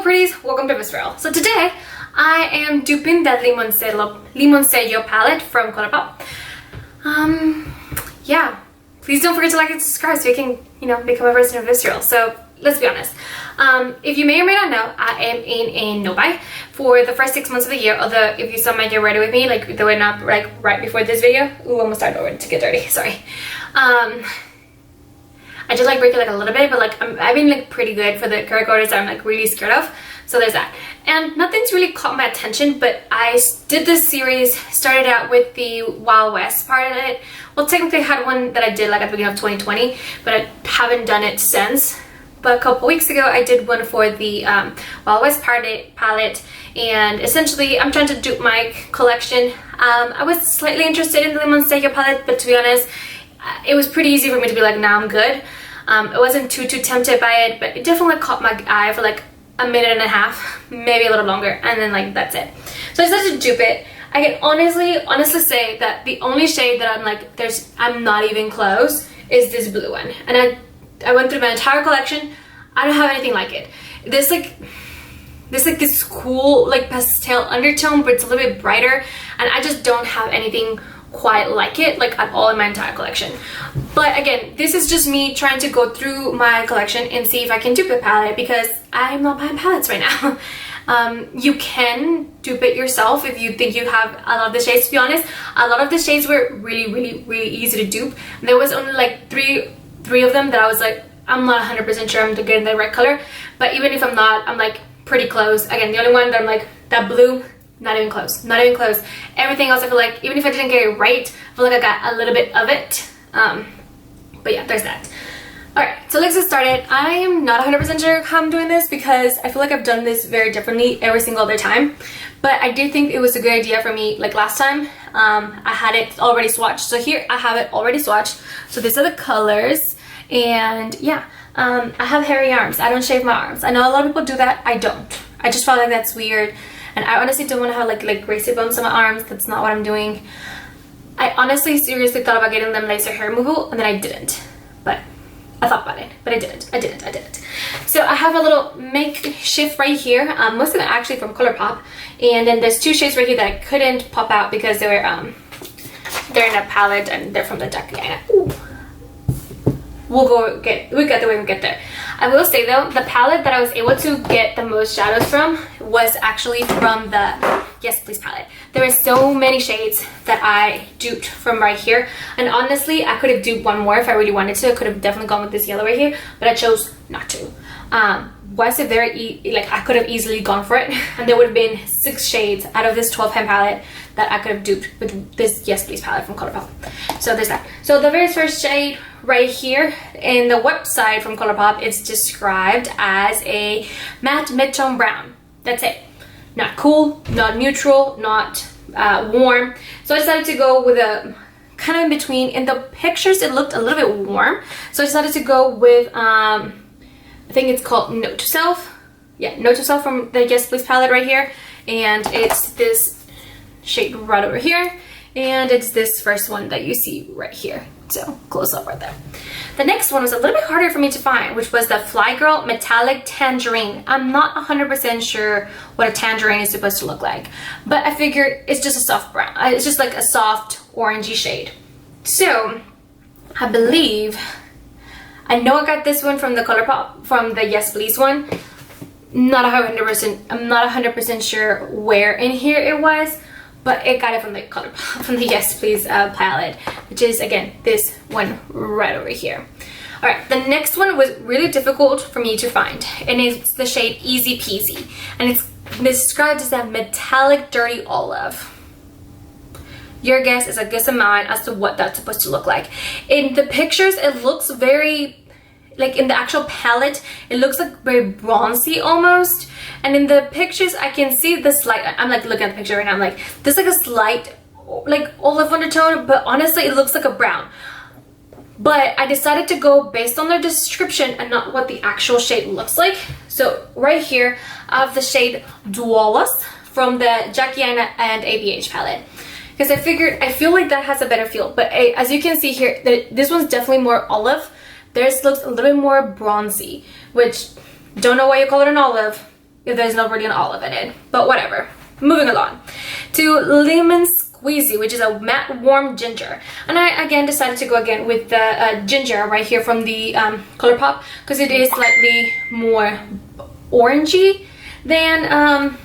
pretties, welcome to Visceral. So today I am duping that Limoncello palette from ColourPop. Yeah, please don't forget to like and subscribe so you can, become a resident of Visceral. So let's be honest. If you may or may not know, I am in a no-buy for the first 6 months of the year. Although if you saw my Get Ready With Me, like they were not like right before this video. Ooh, I'm gonna start over to get dirty, sorry. I did like break it like a little bit, but like I've been like pretty good for the character orders that I'm like really scared of. So there's that. And nothing's really caught my attention, but I did this series, started out with the Wild West part of it. Well, technically I had one that I did like at the beginning of 2020, but I haven't done it since. But a couple weeks ago I did one for the Wild West palette, and essentially I'm trying to dupe my collection. I was slightly interested in the Limoncello palette, but to be honest, it was pretty easy for me to be like, nah, I'm good. I wasn't too tempted by it, but it definitely caught my eye for like a minute and a half, maybe a little longer, and then like that's it. So I decided to dupe it. I can honestly say that the only shade that I'm like, I'm not even close, is this blue one. And I went through my entire collection. I don't have anything like it. There's this cool like pastel undertone, but it's a little bit brighter, and I just don't have anything quite like it, like at all, in my entire collection. But again, this is just me trying to go through my collection and see if I can dupe the palette, because I'm not buying palettes right now. You can dupe it yourself if you think you have a lot of the shades. To be honest, a lot of the shades were really easy to dupe. There was only like three of them that I was like, I'm not 100% sure I'm getting the right color, but even if I'm not, I'm like pretty close. Again, the only one that I'm like, that blue, not even close, not even close. Everything else I feel like, even if I didn't get it right, I feel like I got a little bit of it. But yeah, there's that. Alright, so let's get started. I am not 100% sure how I'm doing this, because I feel like I've done this very differently every single other time. But I did think it was a good idea for me, like last time. I had it already swatched. So here I have it already swatched. So these are the colors. And yeah, I have hairy arms. I don't shave my arms. I know a lot of people do that. I don't. I just felt like that's weird. And I honestly don't want to have like racer bumps on my arms. That's not what I'm doing. I honestly seriously thought about getting them laser hair removal, and then I didn't. But I thought about it, but I didn't. So I have a little makeshift right here. Most of them actually from ColourPop. And then there's two shades right here that I couldn't pop out because they were they're in a palette and they're from the Tangerine. We'll get the way we get there. I will say though, the palette that I was able to get the most shadows from was actually from the Yes Please palette. There were so many shades that I duped from right here, and honestly I could have duped one more if I really wanted to. I could have definitely gone with this yellow right here, but I chose not to. Was it very like I could have easily gone for it, and there would have been 6 shades out of this 12 pen palette that I could have duped with this Yes Please palette from ColourPop. So there's that. So the very first shade right here in the website from ColourPop, it's described as a matte mid-tone brown. That's it. Not cool, not neutral, not warm. So I decided to go with a kind of in between. In the pictures it looked a little bit warm, so I decided to go with I think it's called Note to Self. Yeah, Note to Self from the Yes Please palette right here. And it's this shade right over here. And it's this first one that you see right here. So close up right there. The next one was a little bit harder for me to find, which was the Fly Girl Metallic Tangerine. I'm not 100% sure what a tangerine is supposed to look like, but I figured it's just a soft brown. It's just like a soft orangey shade. So I believe, I know I got this one from the ColourPop, from the Yes Please one. I'm not 100% sure where in here it was, but it got it from the ColourPop, from the Yes Please palette, which is again this one right over here. All right, the next one was really difficult for me to find, and it's the shade Easy Peasy, and it's described as a metallic dirty olive. Your guess is as good as mine as to what that's supposed to look like. In the pictures, it looks very, like in the actual palette, it looks like very bronzy almost. And in the pictures, I can see the slight, I'm like looking at the picture right now, I'm like, there's like a slight like olive undertone, but honestly it looks like a brown. But I decided to go based on the description and not what the actual shade looks like. So right here, I have the shade Dualas from the Jackie Aina and ABH palette. Because I feel like that has a better feel. But as you can see here, this one's definitely more olive. Theirs looks a little bit more bronzy, which don't know why you call it an olive, if there's no really an olive in it, but whatever. Moving along to Lemon Squeezy, which is a matte warm ginger, and I again decided to go again with the ginger right here from the ColourPop, because it is slightly more orangey than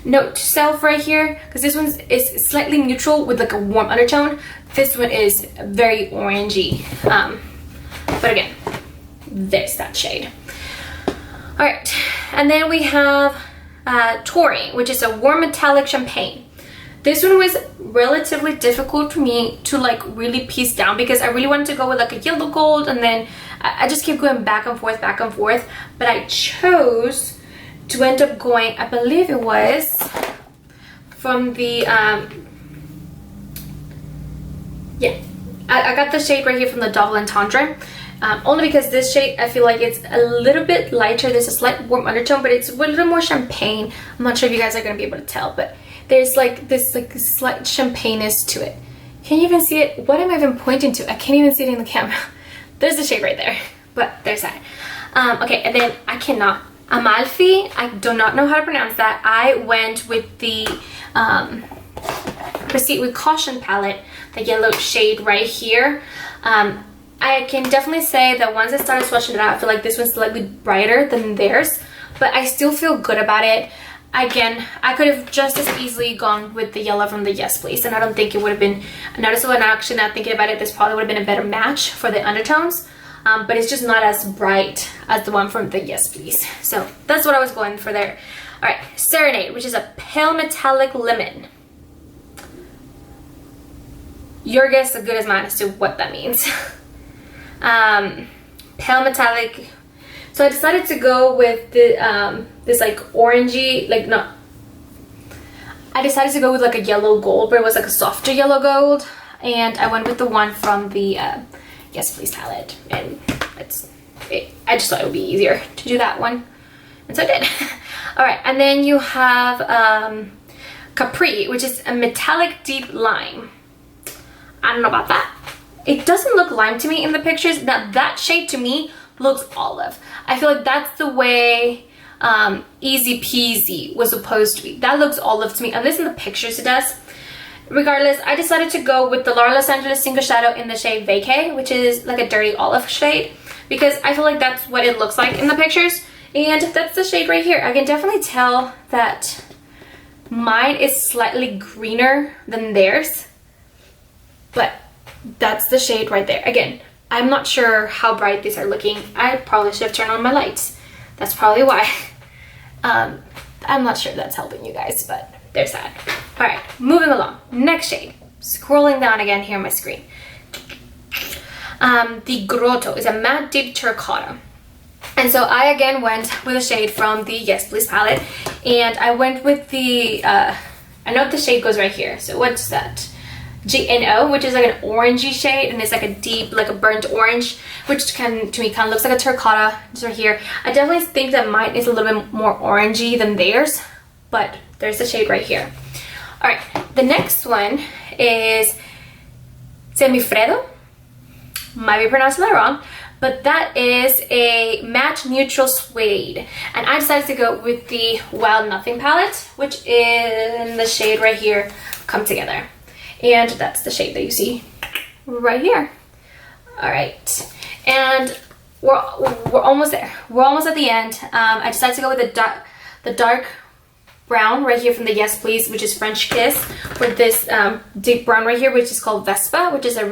Note to Self right here, because this one is slightly neutral with like a warm undertone. This one is very orangey, but again, there's that shade. All right, and then we have Taurine, which is a warm metallic champagne. This one was relatively difficult for me to like really piece down, because I really wanted to go with like a yellow gold, and then I just kept going back and forth, but I chose to end up going, I believe it was from the I got the shade right here from the Double Entendre, only because this shade, I feel like it's a little bit lighter. There's a slight warm undertone, but it's a little more champagne. I'm not sure if you guys are going to be able to tell, but there's like this like slight champagness to it. Can you even see it? What am I even pointing to? I can't even see it in the camera. There's the shade right there, but there's that. Okay, and then I cannot. Amalfi, I do not know how to pronounce that. I went with the Proceed with Caution palette, the yellow shade right here. I can definitely say that once I started swatching it out, I feel like this one's slightly brighter than theirs, but I still feel good about it. Again, I could have just as easily gone with the yellow from the Yes Please, and I don't think it would have been noticeable. And actually, now thinking about it, this probably would have been a better match for the undertones, but it's just not as bright as the one from the Yes Please. So that's what I was going for there. All right, Serenade, which is a pale metallic lemon. Your guess is as good as mine as to what that means. Pale metallic. So I decided to go with the this like orangey, like not. I decided to go with like a yellow gold, but it was like a softer yellow gold, and I went with the one from the Yes Please palette, and I just thought it would be easier to do that one, and so I did. All right, and then you have Capri, which is a metallic deep lime. I don't know about that. It doesn't look lime to me in the pictures. Now that shade to me looks olive. I feel like that's the way Easy Peasy was supposed to be. That looks olive to me, at least in the pictures it does. Regardless, I decided to go with the Laura Los Angeles Single Shadow in the shade Vacay, which is like a dirty olive shade, because I feel like that's what it looks like in the pictures, and that's the shade right here. I can definitely tell that mine is slightly greener than theirs, but that's the shade right there. Again, I'm not sure how bright these are looking. I probably should have turned on my lights. That's probably why. I'm not sure if that's helping you guys, but there's that. All right, moving along. Next shade. Scrolling down again here on my screen. The Grotto is a matte deep terracotta. And so I again went with a shade from the Yes Please palette, and I went with the, I know the shade goes right here. So what's that? GNO, which is like an orangey shade, and it's like a deep, like a burnt orange, which to me kind of looks like a terracotta. It's right here. I definitely think that mine is a little bit more orangey than theirs, but there's the shade right here. All right, the next one is Semifredo. Might be pronouncing that wrong, but that is a matte neutral suede, and I decided to go with the Wild Nothing palette, which is in the shade right here, Come Together. And that's the shade that you see right here. All right, and we're almost there. We're almost at the end. I decided to go with the dark brown right here from the Yes Please, which is French Kiss, with this deep brown right here, which is called Vespa, which is a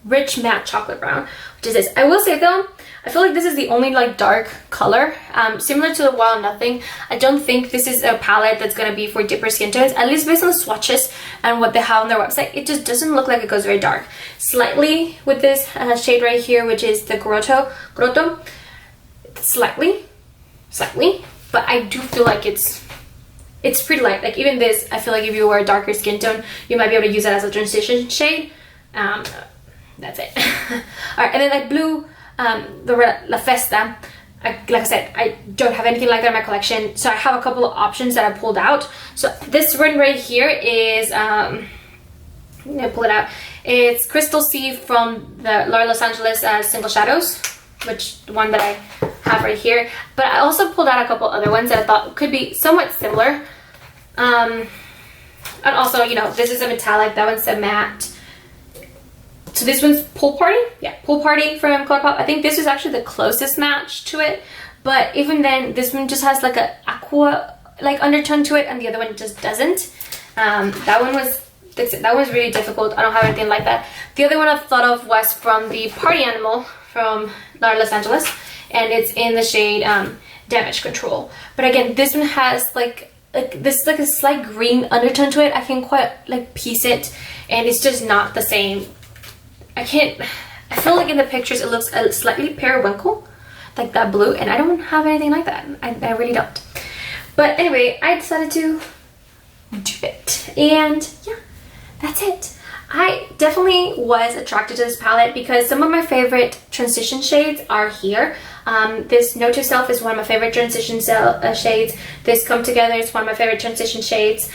rich matte chocolate brown, which is this. I will say though, I feel like this is the only like dark color, similar to the Wild Nothing. I don't think this is a palette that's gonna be for deeper skin tones, at least based on the swatches and what they have on their website. It just doesn't look like it goes very dark. Slightly with this shade right here, which is the Grotto, slightly, but I do feel like it's pretty light. Like even this, I feel like if you were a darker skin tone, you might be able to use it as a transition shade. That's it. All right, and then like blue, the La Festa, like I said, I don't have anything like that in my collection, so I have a couple of options that I pulled out. So this one right here is, I'm gonna pull it out. It's Crystal Sea from the Laura Los Angeles Single Shadows, which the one that I have right here, but I also pulled out a couple other ones that I thought could be somewhat similar. And also, you know, this is a metallic, that one's a matte. So this one's Pool Party. Yeah, Pool Party from ColourPop. I think this is actually the closest match to it. But even then, this one just has like a aqua like undertone to it, and the other one just doesn't. That one was really difficult. I don't have anything like that. The other one I thought of was from the Party Animal from Los Angeles, and it's in the shade Damage Control. But again, this one has like a slight green undertone to it. I can quite like piece it, and it's just not the same. I feel like in the pictures it looks slightly periwinkle, like that blue, and I don't have anything like that. I really don't. But anyway, I decided to do it, and yeah, that's it. I definitely was attracted to this palette because some of my favorite transition shades are here. This Note to Self is one of my favorite transition shades. This Come Together is one of my favorite transition shades.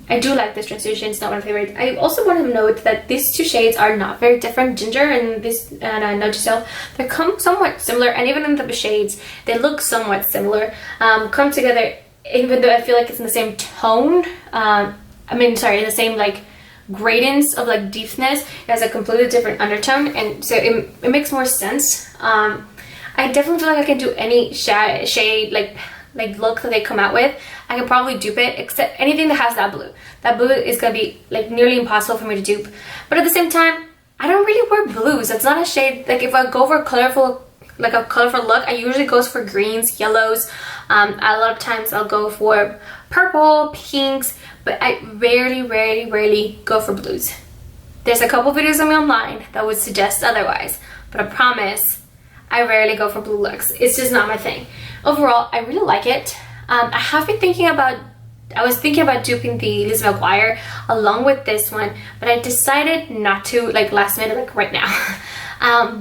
I do like this transition, it's not one of my favorites. I also want to note that these two shades are not very different. Ginger and this Note to Self, they come somewhat similar, and even in the shades, they look somewhat similar. Come Together, even though I feel like it's in the same tone, in the same like gradients of like deepness, it has a completely different undertone, and so it makes more sense. I definitely feel like I can do any shade like look that they come out with. I can probably dupe it, except anything that has that blue. That blue is gonna be like nearly impossible for me to dupe. But at the same time, I don't really wear blues. It's not a shade, like if I go for a colorful look, I usually go for greens, yellows. A lot of times I'll go for purple, pinks, but I rarely go for blues. There's a couple videos of me online that would suggest otherwise, but I promise I rarely go for blue looks. It's just not my thing. Overall, I really like it. I was thinking about duping the Lizzie McGuire along with this one, but I decided not to, like last minute, like right now.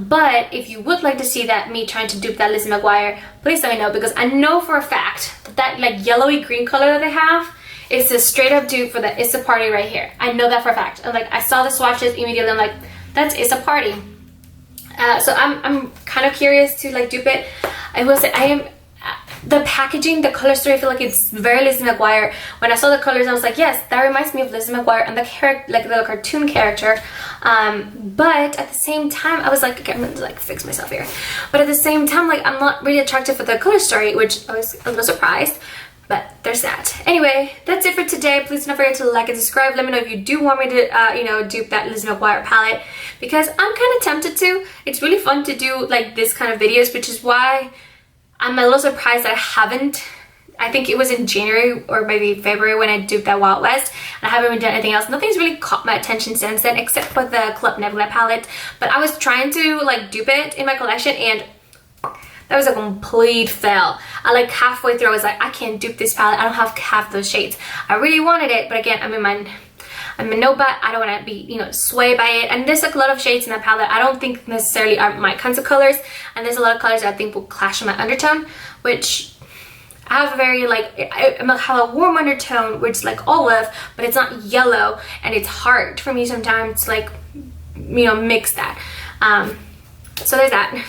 But if you would like to see me trying to dupe that Lizzie McGuire, please let me know, because I know for a fact that like yellowy green color that they have is a straight up dupe for the It's a Party right here. I know that for a fact. And like I saw the swatches immediately, I'm like, that's It's a Party. So I'm kind of curious to like dupe it. I will say the packaging, the color story, I feel like it's very Lizzie McGuire. When I saw the colors, I was like, yes, that reminds me of Lizzie McGuire and the character, like the cartoon character. But at the same time, I was like, okay, I'm gonna like fix myself here. But at the same time, like I'm not really attracted for the color story, which I was a little surprised. But there's that. Anyway, that's it for today. Please don't forget to like and subscribe. Let me know if you do want me to, dupe that Lizzie McGuire palette, because I'm kind of tempted to. It's really fun to do like this kind of videos, which is why I'm a little surprised that I haven't. I think it was in January or maybe February when I duped that Wild West, and I haven't really done anything else. Nothing's really caught my attention since then, except for the Club Nebula palette. But I was trying to like dupe it in my collection, and that was a complete fail. I like halfway through, I was like, I can't dupe this palette. I don't have half those shades. I really wanted it, but again, I'm in no butt. I don't want to be, swayed by it. And there's like a lot of shades in that palette I don't think necessarily are my kinds of colors. And there's a lot of colors that I think will clash with my undertone, which I have a very I have a warm undertone, which is like olive, but it's not yellow, and it's hard for me sometimes to like, mix that. So there's that.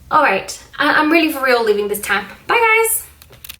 Alright, I'm really for real leaving this time. Bye guys!